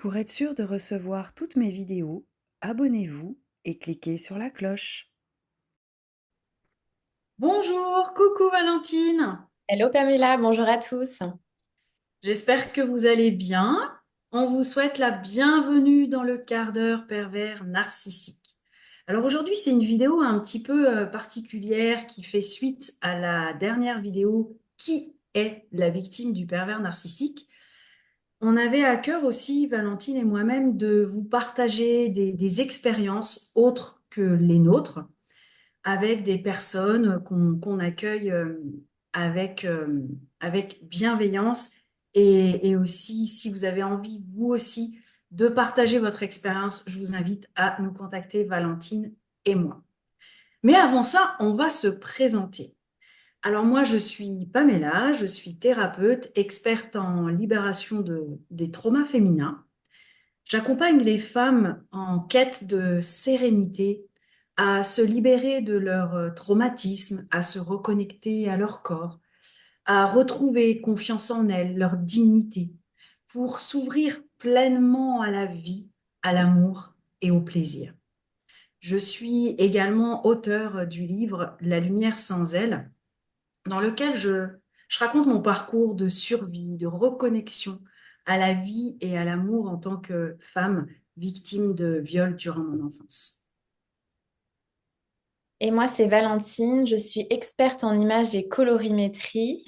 Pour être sûr de recevoir toutes mes vidéos, abonnez-vous et cliquez sur la cloche. Bonjour, coucou Valentine. Hello Pamela, bonjour à tous. J'espère que vous allez bien. On vous souhaite la bienvenue dans le quart d'heure pervers narcissique. Alors aujourd'hui, c'est une vidéo un petit peu particulière qui fait suite à la dernière vidéo Qui est la victime du pervers narcissique? On avait à cœur aussi, Valentine et moi-même, de vous partager des expériences autres que les nôtres avec des personnes qu'on accueille avec bienveillance et aussi, si vous avez envie, vous aussi, de partager votre expérience, je vous invite à nous contacter, Valentine et moi. Mais avant ça, on va se présenter. Alors moi, je suis Pamela, je suis thérapeute, experte en libération des traumas féminins. J'accompagne les femmes en quête de sérénité à se libérer de leur traumatisme, à se reconnecter à leur corps, à retrouver confiance en elles, leur dignité, pour s'ouvrir pleinement à la vie, à l'amour et au plaisir. Je suis également auteure du livre La lumière sans elle, dans lequel je raconte mon parcours de survie, de reconnexion à la vie et à l'amour en tant que femme victime de viol durant mon enfance. Et moi, c'est Valentine, je suis experte en images et colorimétrie.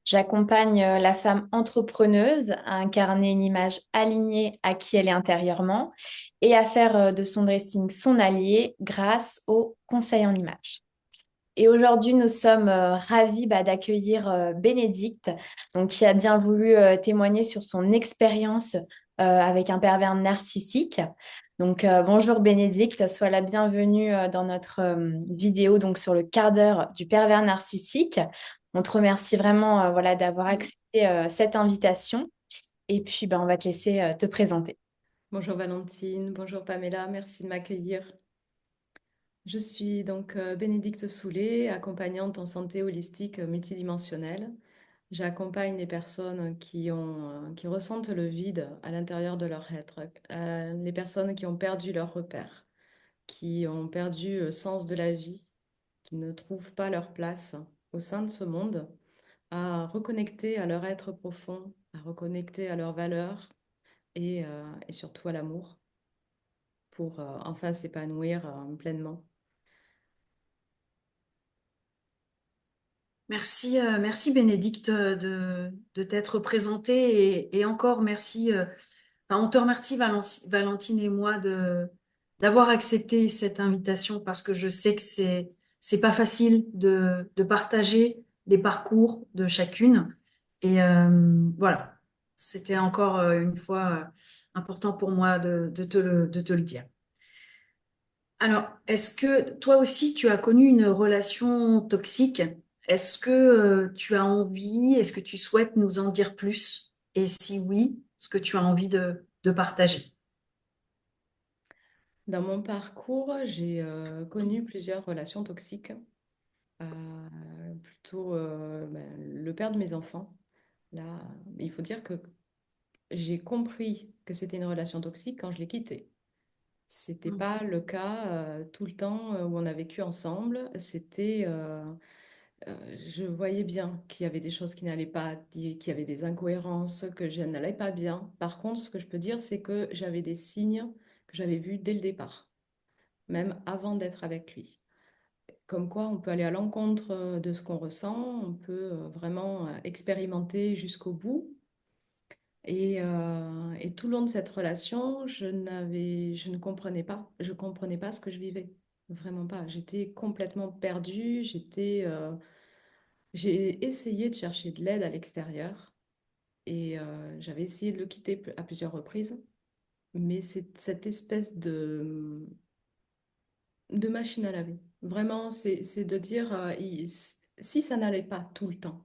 J'accompagne la femme entrepreneuse à incarner une image alignée à qui elle est intérieurement et à faire de son dressing son allié grâce au conseil en images. Et aujourd'hui, nous sommes ravis d'accueillir Bénédicte, donc, qui a bien voulu témoigner sur son expérience avec un pervers narcissique. Donc, bonjour Bénédicte, sois la bienvenue dans notre vidéo donc, sur le quart d'heure du pervers narcissique. On te remercie vraiment voilà, d'avoir accepté cette invitation. Et puis, on va te laisser te présenter. Bonjour Valentine, bonjour Pamela, merci de m'accueillir. Je suis donc Bénédicte Soulet, accompagnante en santé holistique multidimensionnelle. J'accompagne les personnes qui ressentent le vide à l'intérieur de leur être, les personnes qui ont perdu leur repère, qui ont perdu le sens de la vie, qui ne trouvent pas leur place au sein de ce monde, à reconnecter à leur être profond, à reconnecter à leurs valeurs et surtout à l'amour pour enfin s'épanouir pleinement. Merci, merci Bénédicte de t'être présentée et encore merci, enfin, on te remercie Valentine et moi d'avoir accepté cette invitation parce que je sais que c'est pas facile de partager les parcours de chacune et voilà, c'était encore une fois important pour moi de te le dire. Alors, est-ce que toi aussi, tu as connu une relation toxique? Est-ce que tu as envie, est-ce que tu souhaites nous en dire plus? Et si oui, ce que tu as envie de partager? Dans mon parcours, j'ai connu plusieurs relations toxiques. Plutôt le père de mes enfants. Là, il faut dire que j'ai compris que c'était une relation toxique quand je l'ai quitté. C'était Mm. pas le cas tout le temps où on a vécu ensemble. Je voyais bien qu'il y avait des choses qui n'allaient pas, qu'il y avait des incohérences, que je n'allais pas bien. Par contre, ce que je peux dire, c'est que j'avais des signes que j'avais vus dès le départ, même avant d'être avec lui. Comme quoi, on peut aller à l'encontre de ce qu'on ressent, on peut vraiment expérimenter jusqu'au bout. Et tout le long de cette relation, je ne comprenais pas. Je comprenais pas ce que je vivais. Vraiment pas. J'étais complètement perdue. J'ai essayé de chercher de l'aide à l'extérieur et j'avais essayé de le quitter à plusieurs reprises. Mais c'est cette espèce de machine à laver. Vraiment, c'est de dire, si ça n'allait pas tout le temps,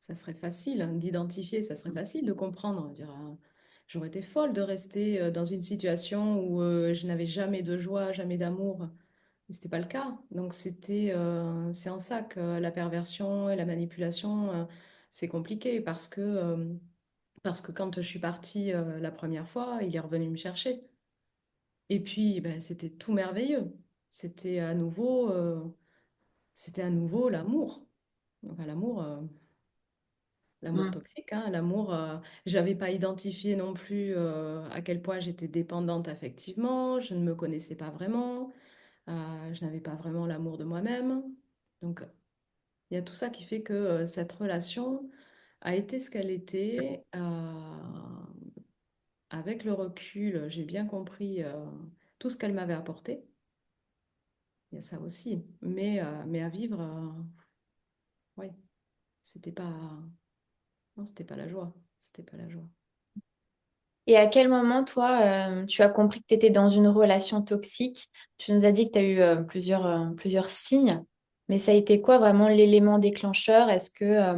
ça serait facile d'identifier, ça serait facile de comprendre. Dire, j'aurais été folle de rester dans une situation où je n'avais jamais de joie, jamais d'amour. Mais c'était pas le cas. Donc c'est en ça que la perversion et la manipulation, c'est compliqué parce que Parce que quand je suis partie la première fois, il est revenu me chercher. Et puis, ben, c'était tout merveilleux. C'était à nouveau, euh, c'était à nouveau l'amour. Enfin, l'amour Mm. toxique, hein, l'amour. J'avais pas identifié non plus à quel point j'étais dépendante affectivement. Je ne me connaissais pas vraiment. Je n'avais pas vraiment l'amour de moi-même. Donc, il y a tout ça qui fait que cette relation a été ce qu'elle était. Avec le recul, j'ai bien compris tout ce qu'elle m'avait apporté. Il y a ça aussi. Mais à vivre, ouais, c'était pas, non, c'était pas la joie. C'était pas la joie. Et à quel moment, toi, tu as compris que tu étais dans une relation toxique? Tu nous as dit que tu as eu plusieurs signes, mais ça a été quoi vraiment l'élément déclencheur? Est-ce que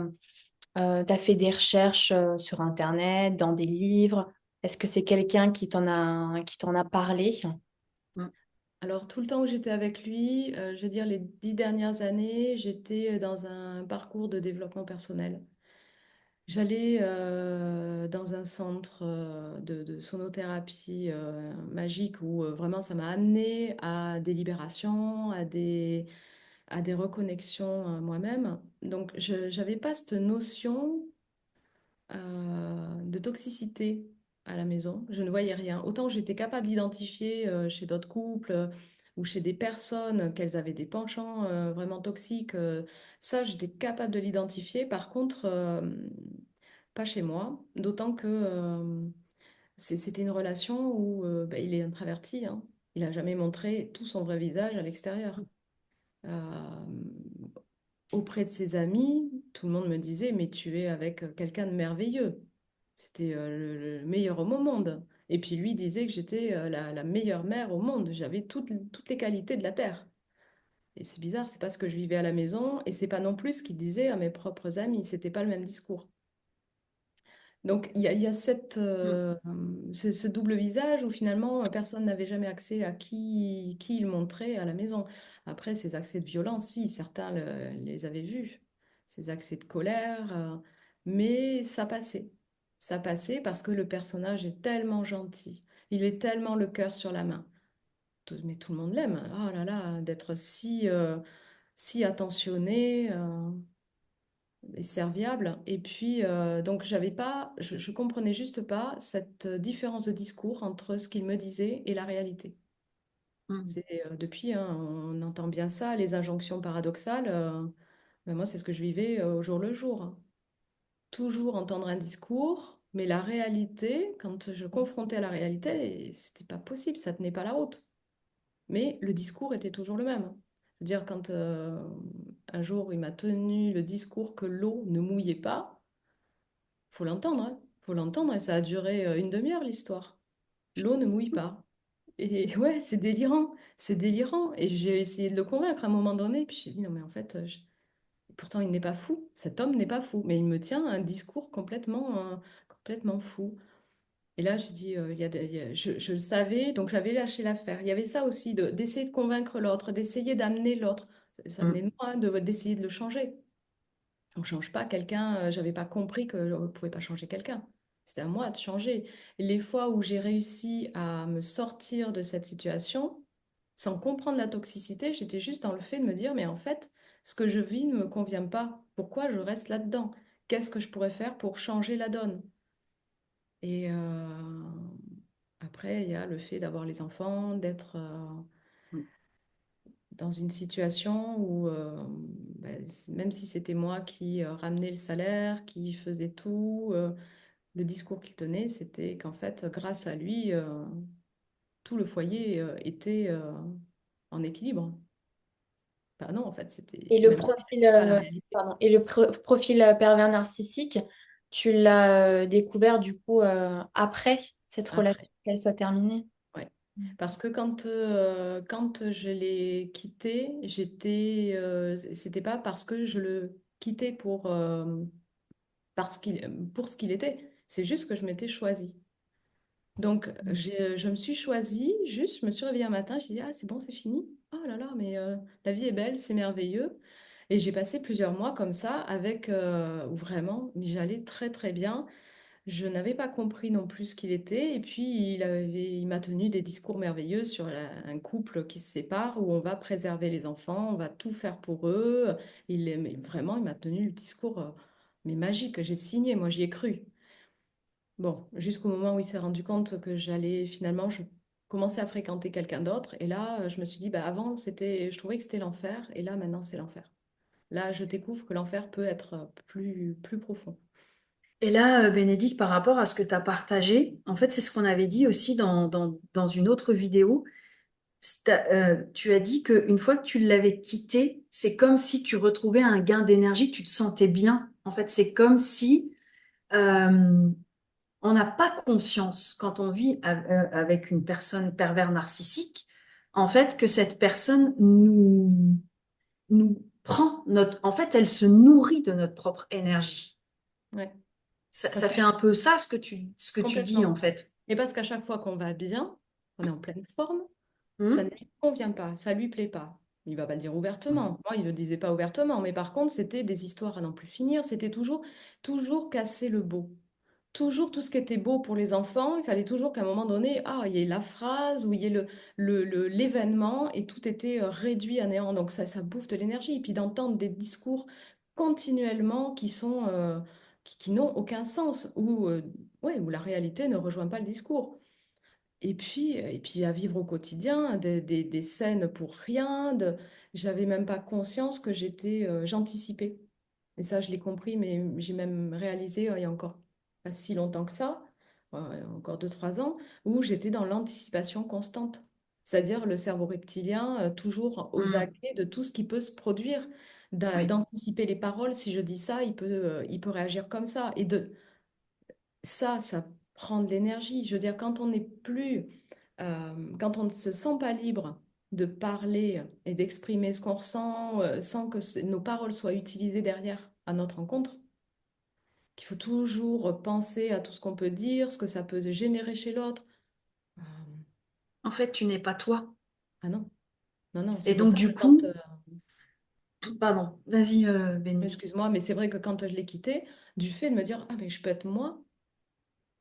tu as fait des recherches sur Internet, dans des livres? Est-ce que c'est quelqu'un qui t'en a parlé? Mm. Alors, tout le temps où j'étais avec lui, je veux dire les 10 dernières années, j'étais dans un parcours de développement personnel. J'allais dans un centre de sonothérapie magique où vraiment ça m'a amené à des libérations, à des reconnexions moi-même. Donc, je n'avais pas cette notion de toxicité à la maison. Je ne voyais rien. Autant j'étais capable d'identifier chez d'autres couples ou chez des personnes qu'elles avaient des penchants vraiment toxiques. Ça, j'étais capable de l'identifier. Par contre, pas chez moi. D'autant que c'était une relation où bah, il est introverti, hein. Il n'a jamais montré tout son vrai visage à l'extérieur. Euh, Auprès de ses amis, tout le monde me disait, mais tu es avec quelqu'un de merveilleux. C'était le meilleur homme au monde. Et puis lui disait que j'étais la meilleure mère au monde. J'avais toutes les qualités de la terre. Et c'est bizarre, c'est pas ce que je vivais à la maison et c'est pas non plus ce qu'il disait à mes propres amis. C'était pas le même discours. Donc il y a Mm. ce double visage où finalement personne n'avait jamais accès à qui il montrait à la maison. Après, ces accès de violence, si, certains les avaient vus, ces accès de colère, mais ça passait. Ça passait parce que le personnage est tellement gentil, il est tellement le cœur sur la main. Mais tout le monde l'aime. Oh là là, d'être si attentionné. Et serviable. Et puis, donc, je comprenais juste pas cette différence de discours entre ce qu'il me disait et la réalité. Mm. C'est depuis, hein, on entend bien ça, les injonctions paradoxales. Ben moi, c'est ce que je vivais au jour le jour, hein. Toujours entendre un discours, mais la réalité, quand je confrontais à la réalité, c'était pas possible, ça tenait pas la route. Mais le discours était toujours le même. Je veux dire, quand un jour il m'a tenu le discours que l'eau ne mouillait pas, faut l'entendre, hein. Faut l'entendre et ça a duré une demi-heure l'histoire. L'eau ne mouille pas. Et ouais, c'est délirant, c'est délirant. Et j'ai essayé de le convaincre à un moment donné, puis j'ai dit non mais en fait, pourtant il n'est pas fou, cet homme n'est pas fou, mais il me tient un discours complètement fou. Et là, j'ai dit, je le savais, donc j'avais lâché l'affaire. Il y avait ça aussi, d'essayer de convaincre l'autre, d'essayer d'amener l'autre. Ça venait Mm. de moi, hein, d'essayer de le changer. On ne change pas quelqu'un, j'avais pas compris que je ne pouvais pas changer quelqu'un. C'était à moi de changer. Et les fois où j'ai réussi à me sortir de cette situation, sans comprendre la toxicité, j'étais juste dans le fait de me dire, mais en fait, ce que je vis ne me convient pas. Pourquoi je reste là-dedans? Qu'est-ce que je pourrais faire pour changer la donne? Et après, il y a le fait d'avoir les enfants, d'être Mm. dans une situation où, même si c'était moi qui ramenais le salaire, qui faisait tout, le discours qu'il tenait, c'était qu'en fait, grâce à lui, tout le foyer était en équilibre. Bah non, en fait, Et le même ça, profil, c'était pas la réalité. pardon, et le profil pervers narcissique, tu l'as découvert du coup après cette Après, relation qu'elle soit terminée. ouais. Parce que quand je l'ai quitté, c'était pas parce que je le quittais pour ce qu'il était. C'est juste que je m'étais choisie. Donc, je me suis choisie, juste, je me suis réveillée un matin, j'ai dit, ah, c'est bon, c'est fini. Oh là là, mais la vie est belle, c'est merveilleux. Et j'ai passé plusieurs mois comme ça, où vraiment, mais j'allais très très bien. Je n'avais pas compris non plus ce qu'il était. Et puis, il m'a tenu des discours merveilleux sur un couple qui se sépare, où on va préserver les enfants, on va tout faire pour eux. Mais vraiment, il m'a tenu le discours mais magique. J'ai signé, moi, j'y ai cru. Bon, jusqu'au moment où il s'est rendu compte que je commençais à fréquenter quelqu'un d'autre. Et là, je me suis dit, bah, avant, je trouvais que c'était l'enfer. Et là, maintenant, c'est l'enfer. Là, je découvre que l'enfer peut être plus profond. Et là, Bénédicte, par rapport à ce que tu as partagé, en fait, c'est ce qu'on avait dit aussi dans une autre vidéo. Tu as dit qu'une fois que tu l'avais quitté, c'est comme si tu retrouvais un gain d'énergie, tu te sentais bien. En fait, c'est comme si euh, on n'a pas conscience quand on vit avec une personne pervers narcissique, en fait, que cette personne nous prend en fait, elle se nourrit de notre propre énergie. Ouais, Ça parce fait qu'à un peu ça ce que tu dis, en complètement. fait. Et parce qu'à chaque fois qu'on va bien, on est en pleine forme, ça ne Hmm. lui convient pas, ça lui plaît pas. Il va pas le dire ouvertement. Moi, il le disait pas ouvertement, mais par contre, c'était des histoires à n'en plus finir. C'était toujours casser le beau. Toujours tout ce qui était beau pour les enfants, il fallait toujours qu'à un moment donné, il y ait la phrase ou il y ait l'événement et tout était réduit à néant. Donc ça bouffe de l'énergie. Et puis d'entendre des discours continuellement qui n'ont aucun sens, ouais, où la réalité ne rejoint pas le discours. Et puis à vivre au quotidien, des scènes pour rien, j'avais même pas conscience que j'anticipais. Et ça, je l'ai compris, mais j'ai même réalisé il y a encore pas si longtemps que ça, encore 2, 3 ans, où j'étais dans l'anticipation constante. C'est-à-dire le cerveau reptilien, toujours aux Hmm. aguets de tout ce qui peut se produire, Oui. d'anticiper les paroles. Si je dis ça, il peut réagir comme ça. Et ça prend de l'énergie. Je veux dire, quand on ne se sent pas libre de parler et d'exprimer ce qu'on ressent sans que nos paroles soient utilisées derrière à notre rencontre, qu'il faut toujours penser à tout ce qu'on peut dire, ce que ça peut générer chez l'autre. Euh, En fait, tu n'es pas toi. ah non, non, non, Et c'est pour donc, ça que du coup, pardon, vas-y, Bénédicte. excuse-moi, mais c'est vrai que quand je l'ai quitté, du fait de me dire, ah mais je peux être moi.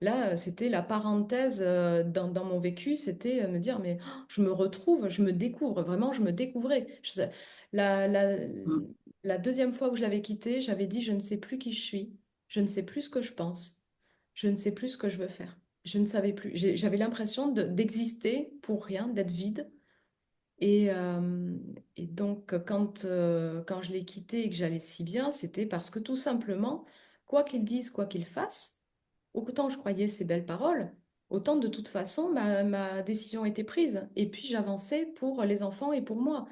Là, c'était la parenthèse dans mon vécu, c'était me dire, mais je me retrouve, je me découvre, vraiment, je me découvrais. La, la, Hmm. la deuxième fois que je l'avais quitté, j'avais dit, je ne sais plus qui je suis, je ne sais plus ce que je pense, je ne sais plus ce que je veux faire. Je ne savais plus. J'avais l'impression d'exister pour rien, d'être vide. Et donc, quand je l'ai quitté et que j'allais si bien, c'était parce que tout simplement, quoi qu'il dise, quoi qu'il fasse, autant je croyais ces belles paroles, autant de toute façon, ma décision était prise. Et puis, j'avançais pour les enfants et pour moi.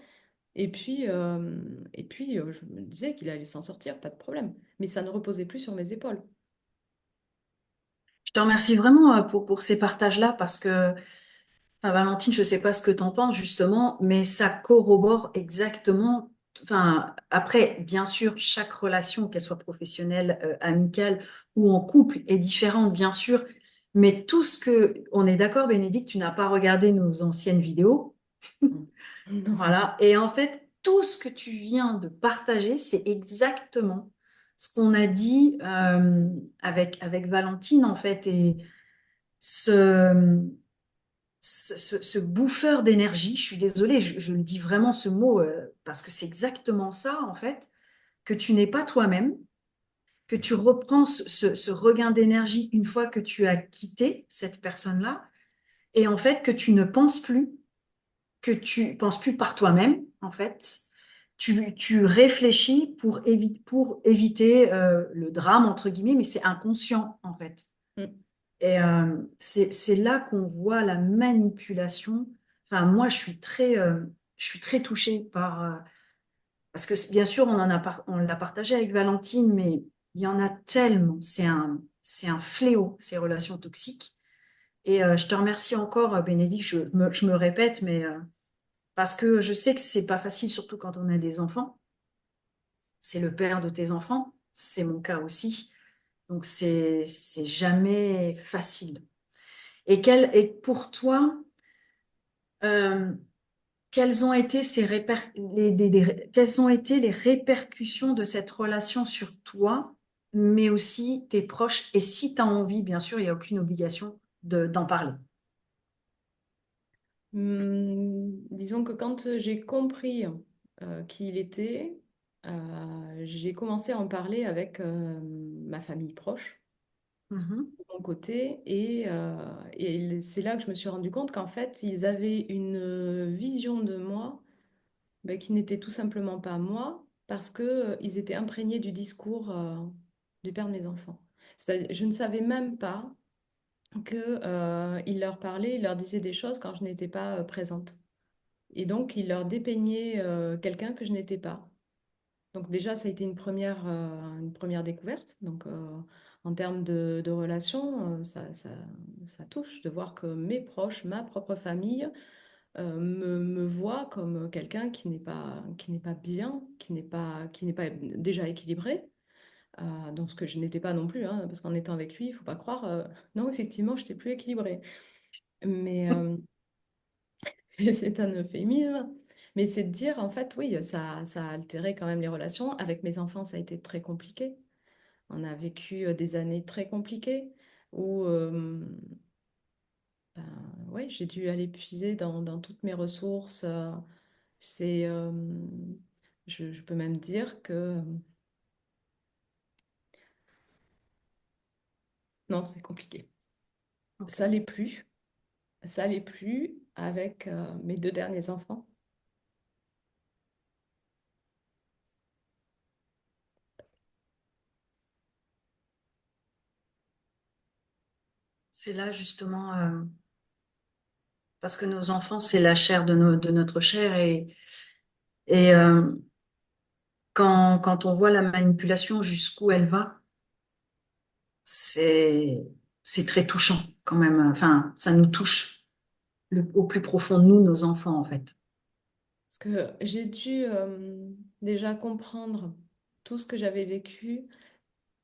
Et puis, je me disais qu'il allait s'en sortir, pas de problème. Mais ça ne reposait plus sur mes épaules. Je te remercie vraiment pour ces partages-là parce que, enfin, Valentine, je ne sais pas ce que tu en penses justement, mais ça corrobore exactement. Enfin, après, bien sûr, chaque relation, qu'elle soit professionnelle, amicale ou en couple, est différente, bien sûr. Mais tout ce que, on est d'accord, Bénédicte, tu n'as pas regardé nos anciennes vidéos. Non. Voilà. Et en fait, tout ce que tu viens de partager, c'est exactement ce qu'on a dit avec Valentine, en fait. Et ce, ce bouffeur d'énergie, je suis désolée, je le dis vraiment ce mot parce que c'est exactement ça, en fait, que tu n'es pas toi-même, que tu reprends ce regain d'énergie une fois que tu as quitté cette personne-là, et en fait, que tu penses plus par toi-même, en fait. Tu réfléchis pour éviter le drame, entre guillemets, mais c'est inconscient, en fait. Mm. Et c'est là qu'on voit la manipulation. Enfin, moi, je suis très touchée parce que bien sûr, on l'a partagé avec Valentine, mais il y en a tellement. C'est un fléau, ces relations toxiques. Et je te remercie encore, Bénédicte, je me répète, mais parce que je sais que c'est pas facile, surtout quand on a des enfants. C'est le père de tes enfants, c'est mon cas aussi. Donc c'est jamais facile. Et pour toi, euh, quelles ont été quelles ont été les répercussions de cette relation sur toi? mais aussi tes proches. Et si tu as envie, bien sûr, il n'y a aucune obligation d'en parler. Disons que quand j'ai compris qui il était, j'ai commencé à en parler avec ma famille proche, Mhm. de mon côté, et c'est là que je me suis rendu compte qu'en fait, ils avaient une vision de moi ben, qui n'était tout simplement pas moi, parce que ils étaient imprégnés du discours du père de mes enfants. Je ne savais même pas que il leur parlait, il leur disait des choses quand je n'étais pas présente. Et donc, il leur dépeignait quelqu'un que je n'étais pas. Donc déjà, ça a été une première découverte. Donc, en termes de relations, ça touche de voir que mes proches, ma propre famille, me voient comme quelqu'un qui n'est pas bien, qui n'est pas déjà équilibré. Donc, ce que je n'étais pas non plus, hein, parce qu'en étant avec lui, il faut pas croire, non, effectivement, je n'étais plus équilibrée. Mais, c'est un euphémisme. Mais c'est de dire, en fait, oui, ça a altéré quand même les relations. Avec mes enfants, ça a été très compliqué. On a vécu des années très compliquées où ben, ouais, j'ai dû aller puiser dans toutes mes ressources. C'est, je peux même dire que non, c'est compliqué. Ok. Ça l'est plus. Ça l'est plus avec mes deux derniers enfants. C'est là justement, parce que nos enfants, c'est la chair de notre chair et quand on voit la manipulation jusqu'où elle va, c'est, c'est très touchant quand même. Enfin, ça nous touche au plus profond de nous, nos enfants, en fait. Parce que j'ai dû déjà comprendre tout ce que j'avais vécu,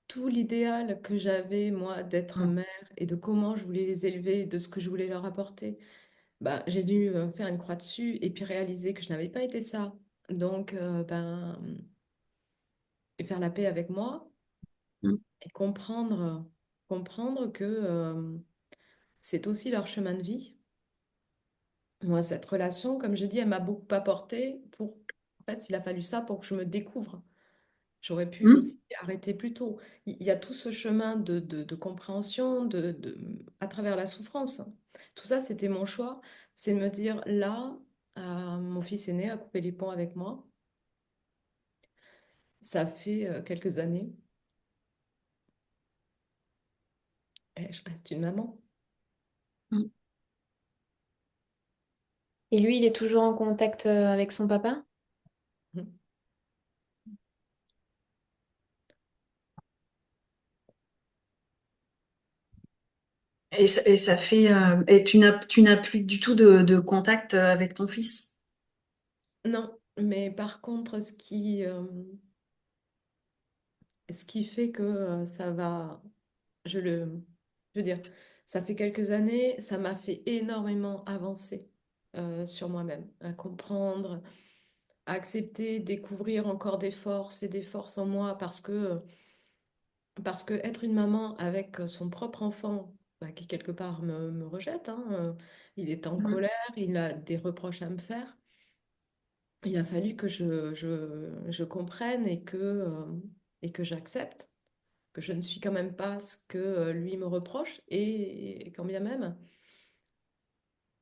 tout l'idéal que j'avais, moi, d'être Mm. mère et de comment je voulais les élever, de ce que je voulais leur apporter. Bah, j'ai dû faire une croix dessus et puis réaliser que je n'avais pas été ça. Donc, faire la paix avec moi Mm. et comprendre que c'est aussi leur chemin de vie. Moi, cette relation, comme je dis, elle m'a beaucoup apporté pour... En fait, il a fallu ça pour que je me découvre. J'aurais pu Mm. aussi arrêter plus tôt. Il y a tout ce chemin de compréhension à travers la souffrance. Tout ça, c'était mon choix. C'est de me dire, là, mon fils aîné a coupé les ponts avec moi. Ça fait quelques années. Et je reste une maman. Mm. Et lui, il est toujours en contact avec son papa? Et ça fait, et tu n'as plus du tout de contact avec ton fils. Non, mais par contre, ce qui fait que ça va, je le, je veux dire, ça fait quelques années, ça m'a fait énormément avancer sur moi-même, à comprendre, à accepter, découvrir encore des forces en moi, parce que être une maman avec son propre enfant, bah, qui quelque part me rejette, hein, il est en Mm. colère, il a des reproches à me faire. Il a fallu que je comprenne et que j'accepte que je ne suis quand même pas ce que lui me reproche, et quand bien même,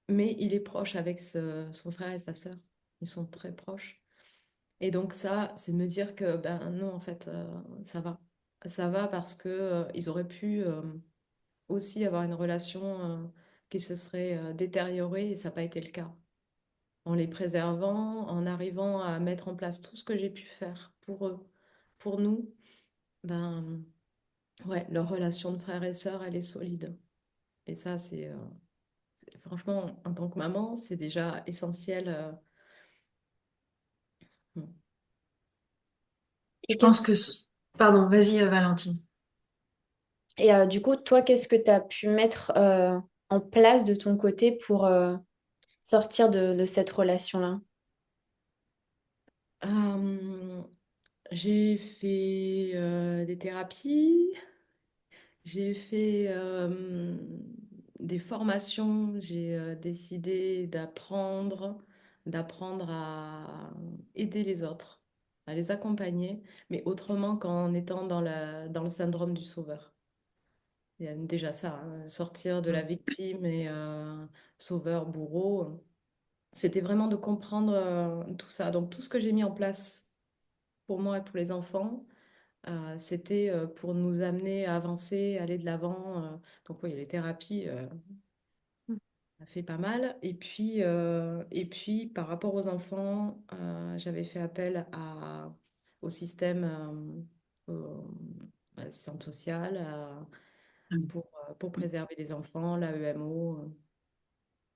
mais il est proche avec son frère et sa sœur. Ils sont très proches. Et donc ça, c'est de me dire que ben non, en fait, ça va. Ça va parce que ils auraient pu aussi avoir une relation qui se serait détériorée et ça n'a pas été le cas. En les préservant, en arrivant à mettre en place tout ce que j'ai pu faire pour eux, pour nous, ben ouais, leur relation de frère et sœur, elle est solide. Et ça, franchement, en tant que maman, c'est déjà essentiel. Hmm. Je Et, pense que... Pardon, vas-y, Valentine. du coup, toi, qu'est-ce que tu as pu mettre en place de ton côté pour sortir de cette relation-là? Euh, J'ai fait des thérapies, j'ai fait des formations, j'ai décidé d'apprendre à aider les autres, à les accompagner, mais autrement qu'en étant dans le syndrome du sauveur. Il y a déjà ça, hein, sortir de la Mm. victime et sauveur, bourreau. C'était vraiment de comprendre tout ça. Donc tout ce que j'ai mis en place pour moi et pour les enfants, c'était pour nous amener à avancer, aller de l'avant. Donc oui, les thérapies, ça fait pas mal. Et puis par rapport aux enfants, j'avais fait appel au système, assistante sociale, Mm. pour préserver les enfants, l'AEMO.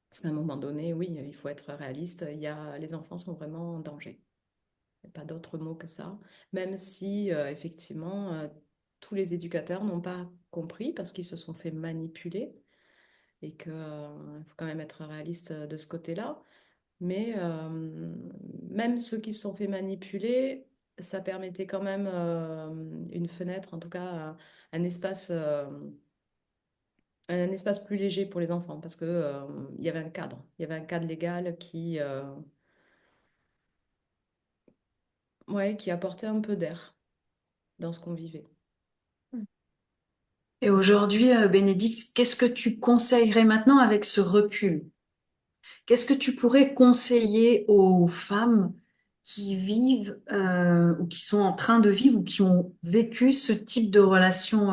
Parce qu'à un moment donné, oui, il faut être réaliste. Les enfants sont vraiment en danger. Il n'y a pas d'autre mot que ça. Même si, effectivement, tous les éducateurs n'ont pas compris parce qu'ils se sont fait manipuler et qu'il faut quand même être réaliste de ce côté-là. Mais même ceux qui se sont fait manipuler, ça permettait quand même une fenêtre, en tout cas un espace, un espace plus léger pour les enfants parce que, il y avait un cadre. Il y avait un cadre légal ouais, qui apportait un peu d'air dans ce qu'on vivait. Et aujourd'hui, Bénédicte, qu'est-ce que tu conseillerais maintenant avec ce recul? Qu'est-ce que tu pourrais conseiller aux femmes qui vivent ou qui sont en train de vivre ou qui ont vécu ce type de relation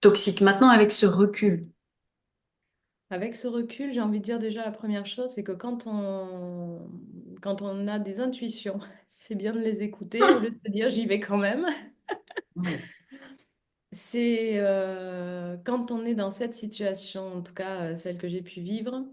toxique maintenant avec ce recul? Avec ce recul, j'ai envie de dire déjà la première chose, c'est que quand on a des intuitions, c'est bien de les écouter au lieu de se dire j'y vais quand même. Oui. C'est quand on est dans cette situation, en tout cas celle que j'ai pu vivre,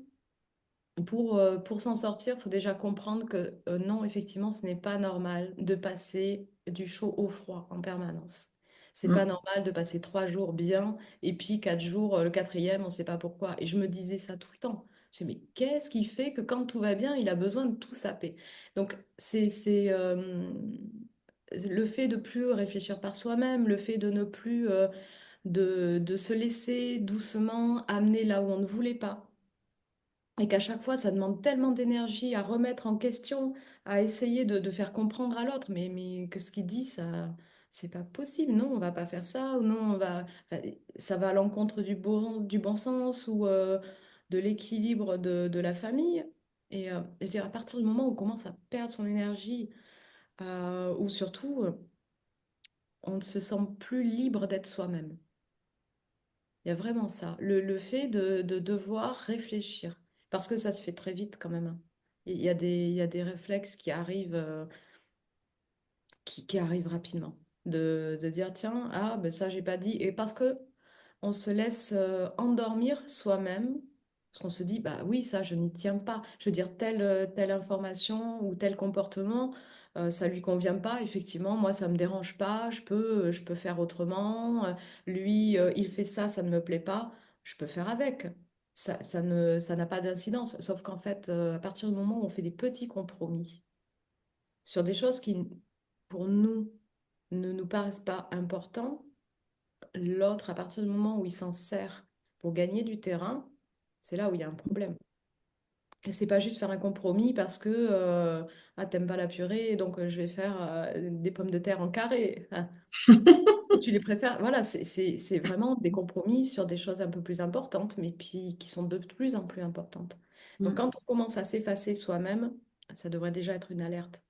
pour s'en sortir, il faut déjà comprendre que non, effectivement, ce n'est pas normal de passer du chaud au froid en permanence. C'est pas Mm. normal de passer 3 jours bien et puis 4 jours, le quatrième, on ne sait pas pourquoi. Et je me disais ça tout le temps. Je me disais, mais qu'est-ce qui fait que quand tout va bien, il a besoin de tout saper? Donc, c'est le fait de plus réfléchir par soi-même, le fait de ne plus de se laisser doucement amener là où on ne voulait pas et qu'à chaque fois, ça demande tellement d'énergie à remettre en question, à essayer de faire comprendre à l'autre, mais que ce qu'il dit, ça, c'est pas possible. Non, on va pas faire ça, ou non, enfin, ça va à l'encontre du bon sens ou de l'équilibre de la famille. Et je veux dire, à partir du moment où on commence à perdre son énergie, ou surtout, on ne se sent plus libre d'être soi-même. Il y a vraiment ça. Le fait de devoir réfléchir. Parce que ça se fait très vite quand même, hein. Il y a des réflexes qui arrivent, qui arrivent rapidement. De dire, tiens, ah, ben ça, j'ai pas dit. Et parce que on se laisse endormir soi-même, parce qu'on se dit, bah oui, ça, je n'y tiens pas. Je veux dire, telle information ou tel comportement, ça lui convient pas. Effectivement, moi, ça me dérange pas. Je peux faire autrement. Lui, il fait ça, ça ne me plaît pas. Je peux faire avec. Ça n'a pas d'incidence. Sauf qu'en fait, à partir du moment où on fait des petits compromis sur des choses qui, pour nous, ne nous paraissent pas importantes, l'autre, à partir du moment où il s'en sert pour gagner du terrain, c'est là où il y a un problème. Et c'est pas juste faire un compromis parce que ah, t'aimes pas la purée, donc je vais faire des pommes de terre en carré. Ah, tu les préfères. Voilà, c'est vraiment des compromis sur des choses un peu plus importantes, mais puis qui sont de plus en plus importantes. Donc Mm. quand on commence à s'effacer soi-même, ça devrait déjà être une alerte.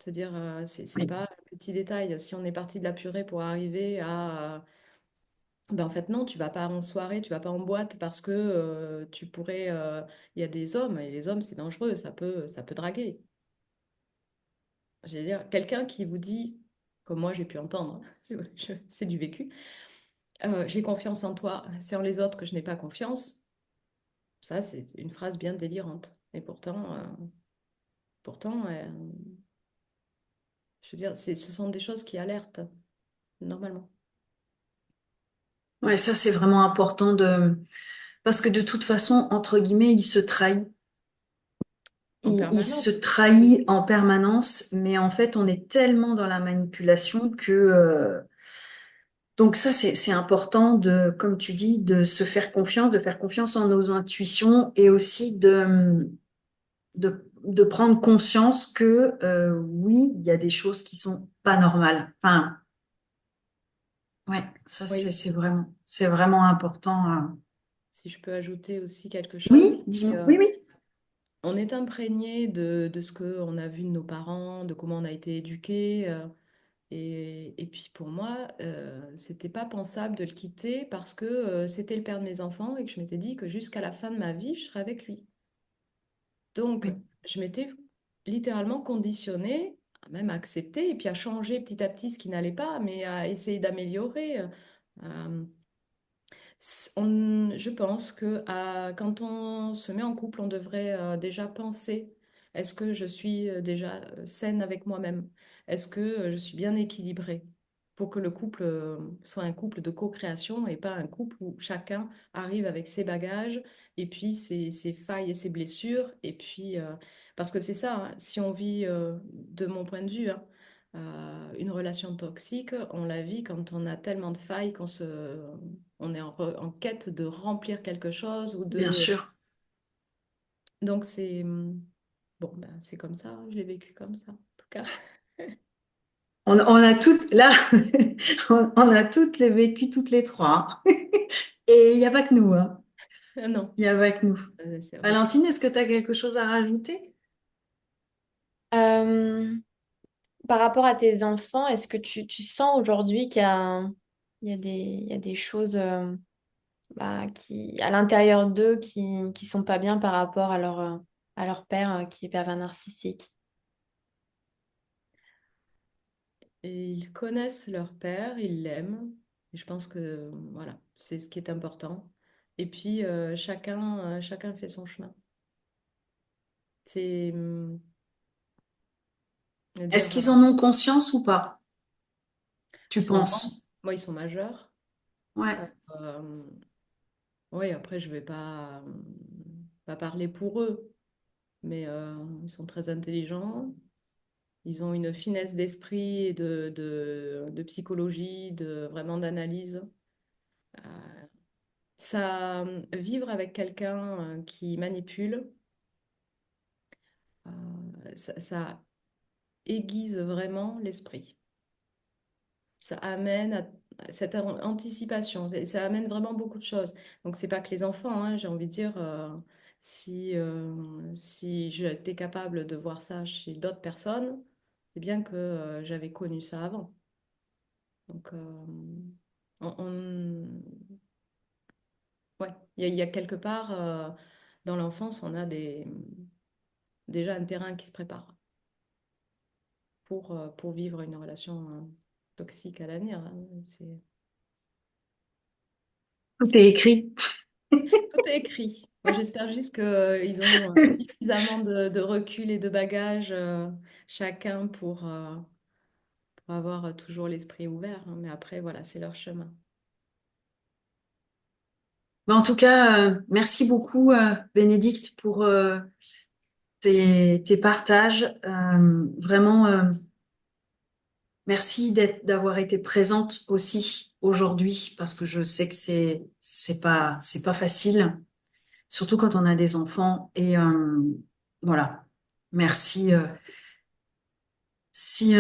Se dire, c'est Oui. pas un petit détail. Si on est parti de la purée pour arriver à ben en fait, non, tu vas pas en soirée, tu vas pas en boîte parce que tu pourrais. Il y a des hommes, et les hommes, c'est dangereux, ça peut draguer. Je veux dire, quelqu'un qui vous dit, comme moi j'ai pu entendre, c'est du vécu, j'ai confiance en toi, c'est en les autres que je n'ai pas confiance, ça, c'est une phrase bien délirante. Et pourtant je veux dire, ce sont des choses qui alertent, normalement. Ouais, ça c'est vraiment important de parce que de toute façon, entre guillemets, il se trahit. en il se permanence. trahit en permanence, mais en fait, on est tellement dans la manipulation que donc ça, c'est important de, comme tu dis, de se faire confiance, de faire confiance en nos intuitions et aussi de prendre conscience que oui, il y a des choses qui sont pas normales. Enfin, ouais, ça Oui, c'est vraiment important. si je peux ajouter aussi quelque chose, Oui, c'est dis-moi. que Oui, oui, on est imprégné de ce qu'on a vu de nos parents, de comment on a été éduqué. Et puis pour moi, c'était pas pensable de le quitter parce que c'était le père de mes enfants et que je m'étais dit que jusqu'à la fin de ma vie, je serais avec lui. Donc, oui, je m'étais littéralement conditionnée à même accepter et puis à changer petit à petit ce qui n'allait pas, mais à essayer d'améliorer. Euh, je pense que quand on se met en couple, on devrait déjà penser, est-ce que je suis déjà saine avec moi-même? Est-ce que je suis bien équilibrée? Pour que le couple soit un couple de co-création et pas un couple où chacun arrive avec ses bagages et puis ses failles et ses blessures. Et puis, parce que c'est ça, hein, si on vit, de mon point de vue, hein, une relation toxique, on la vit quand on a tellement de failles on est en quête de remplir quelque chose ou bien de... sûr. Donc c'est... Bon, ben, c'est comme ça, hein, je l'ai vécu comme ça, en tout cas. On a toutes, là, on a toutes les vécues, toutes les trois, hein. Et il n'y a pas que nous, hein. Non, Il n'y a pas que nous. c'est vrai. Valentine, est-ce que tu as quelque chose à rajouter? Euh, Par rapport à tes enfants, est-ce que tu sens aujourd'hui il y a des choses à l'intérieur d'eux qui sont pas bien par rapport à leur père qui est pervers narcissique? Et ils connaissent leur père, ils l'aiment. Et je pense que, voilà, c'est ce qui est important. Et puis, chacun fait son chemin. C'est de Est-ce dire, qu'ils en ont conscience ou pas, ils tu sont grands, penses? moi, ils sont majeurs. Ouais, Euh, oui, après, je vais pas parler pour eux, mais ils sont très intelligents. Ils ont une finesse d'esprit et de psychologie, vraiment d'analyse. Ça, vivre avec quelqu'un qui manipule, ça aiguise vraiment l'esprit. Ça amène à cette anticipation, ça amène vraiment beaucoup de choses. Donc, c'est pas que les enfants, hein, j'ai envie de dire, si j'étais capable de voir ça chez d'autres personnes, c'est bien que j'avais connu ça avant. Donc, ouais, il y a quelque part, dans l'enfance, on a déjà un terrain qui se prépare pour vivre une relation toxique à l'avenir, hein. tout est écrit. Tout est écrit. Moi, j'espère juste qu'ils ont suffisamment de recul et de bagages, chacun, pour avoir toujours l'esprit ouvert, hein. Mais après, voilà, c'est leur chemin. En tout cas, merci beaucoup, Bénédicte, pour tes partages. Vraiment, merci d'avoir été présente aussi aujourd'hui, parce que je sais que c'est pas facile, surtout quand on a des enfants. Et voilà, merci. Si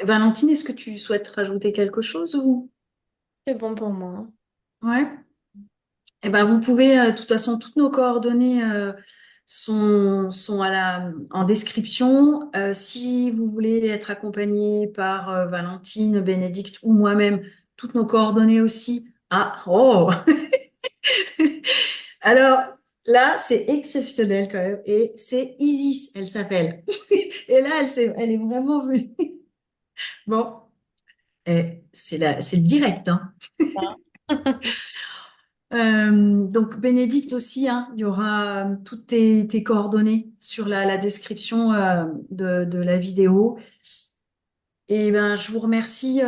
Valentine, est-ce que tu souhaites rajouter quelque chose ou C'est bon pour moi. ouais? Eh ben, vous pouvez, de toute façon, toutes nos coordonnées sont en description. Si vous voulez être accompagné par Valentine, Bénédicte ou moi-même, toutes nos coordonnées aussi. Ah, oh! Alors là, c'est exceptionnel quand même. Et c'est Isis, elle s'appelle. Et là, elle est vraiment venue. Bon, c'est le direct, hein. Hein. Donc Bénédicte aussi, hein, il y aura toutes tes coordonnées sur la description de la vidéo. Et ben, je vous remercie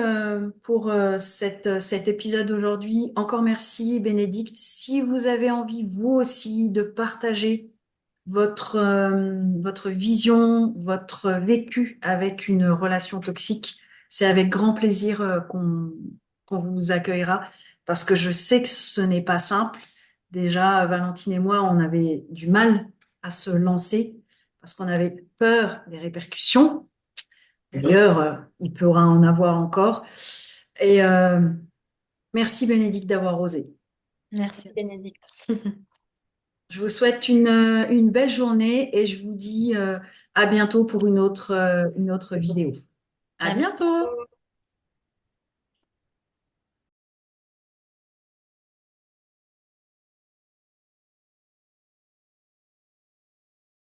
pour cet épisode aujourd'hui. Encore merci Bénédicte. Si vous avez envie, vous aussi, de partager votre vision, votre vécu avec une relation toxique. C'est avec grand plaisir qu'on vous accueillera parce que je sais que ce n'est pas simple. Déjà, Valentine et moi, on avait du mal à se lancer parce qu'on avait peur des répercussions. D'ailleurs, il pourra en avoir encore. Et merci Bénédicte d'avoir osé. Merci Bénédicte. Je vous souhaite une belle journée et je vous dis à bientôt pour une autre vidéo. À À bientôt!